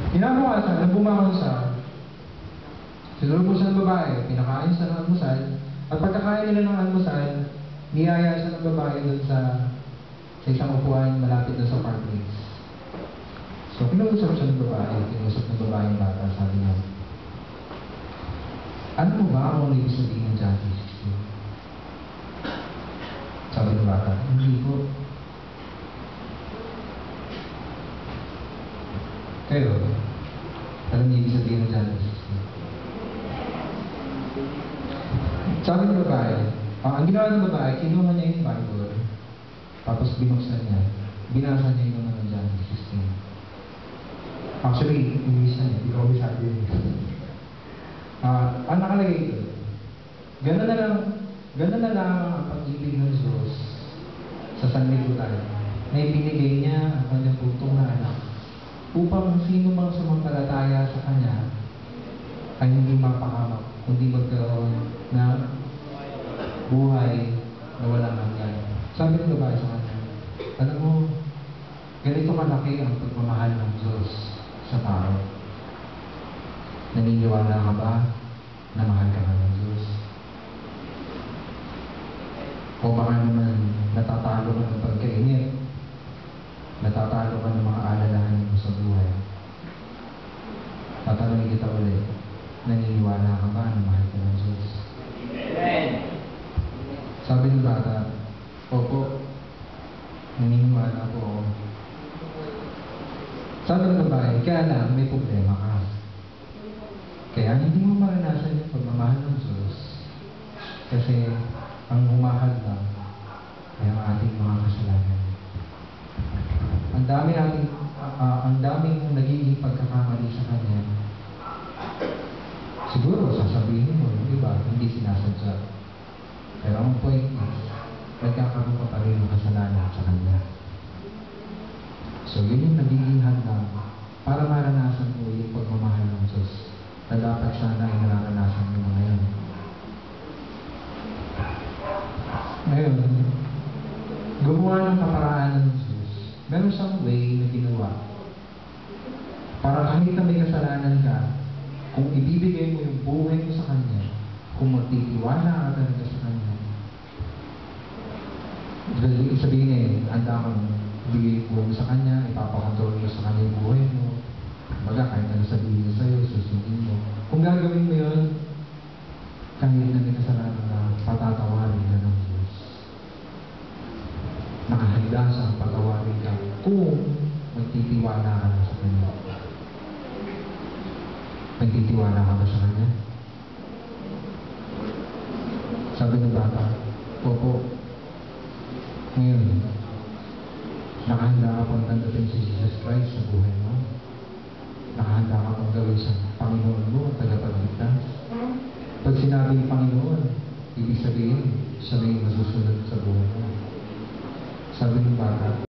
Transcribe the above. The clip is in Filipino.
Kinabukasan, nang bumangon sinulog siya ng babae, pinakain siya ng almusal, at pagkakain nila ng almusal, niyaya siya ng babae dun sa isang upuan malapit dun sa park place. So, kinusap siya ng babae, kinusap ng babae yung bata, sabi niya, ano mo ba kung ano ibig sabihin ng John 3:16? Sabi ng bata, hindi ko. Kayo, alam niyo ibig sabihin ng John 3:16? Sabi ng babae, ang ginawa ng babae, kinuha niya yung Bible, tapos binuksan niya, binasa niya yung mga John 3:16. Actually, inisa niya, hindi ko sabi yun. Ang nakalagay ito, gano'n na lang ang pag-ibig ng Diyos sa sanlibutan na ibinigay niya ang kanyang bugtong na anak upang sino mang sumampalataya sa Kanya ay hindi mapahamak, kundi magkaroon ng buhay na walang hanggan. Sabi ng babae sa kanya, alam mo, ganito kalaki ang pagmamahal ng Diyos sa tao. Naniniwala ka ba na mahal ka ng Diyos? O baka naman natatalo ka ng pagkainit, natatalo ka ng mga alalahanin mo sa buhay. Tatanungin kita ulit, naniniwala ka ba na mahal ka ng Diyos? Amen! Sabi ng bata, opo, naniniwala po ako. Sabi ng babae, kaya lang may problema ka. Kaya hindi mo maranasan yung pagmamahal ng Diyos. Kasi ang humahal lang ay ang ating mga kasalanan. Ang daming nagiging pagkakamali sa Kanya. Siguro, sasabihin mo, di ba, hindi sinasadya. Pero ang point is, nagkakaroon pa rin ng kasalanan sa Kanya. So, yun yung nagiging handa para maranasan mo yung pagmamahal ng Diyos na dapat sana ay nararanasan mo ngayon. Ngayon, gumawa ng kaparaan ng Diyos. Meron siyang way na ginawa. Para kahit na may kasalanan ka, kung ibibigay mo yung buhay mo sa Kanya, kung magtitiwala ka talaga sa Kanya, sabihin handa kang ibigay yung buhay mo sa Kanya, ipapakontrol mo sa Kanya yung buhay mo. Baga, kahit ano sabihin niya sa'yo, susundin mo. Kung gagawin mo yun, kahit na may kasalanan na patatawarin na ng Diyos. Nakahanda siyang patawarin ka kung magtitiwala ka na sa Kanya. Nagtitiwala ka ba sa Kanya? Sabi ng bata, opo, ngayon, nakahanda ka pang tanggapin si Jesus Christ sa buhay mo? Nakahanda ka pang gawin sa Panginoon mo, tagapagligtas? Pag sinabing Panginoon, ibig sabihin, siya na yung masusunod sa buhay mo. Sabi ng bata,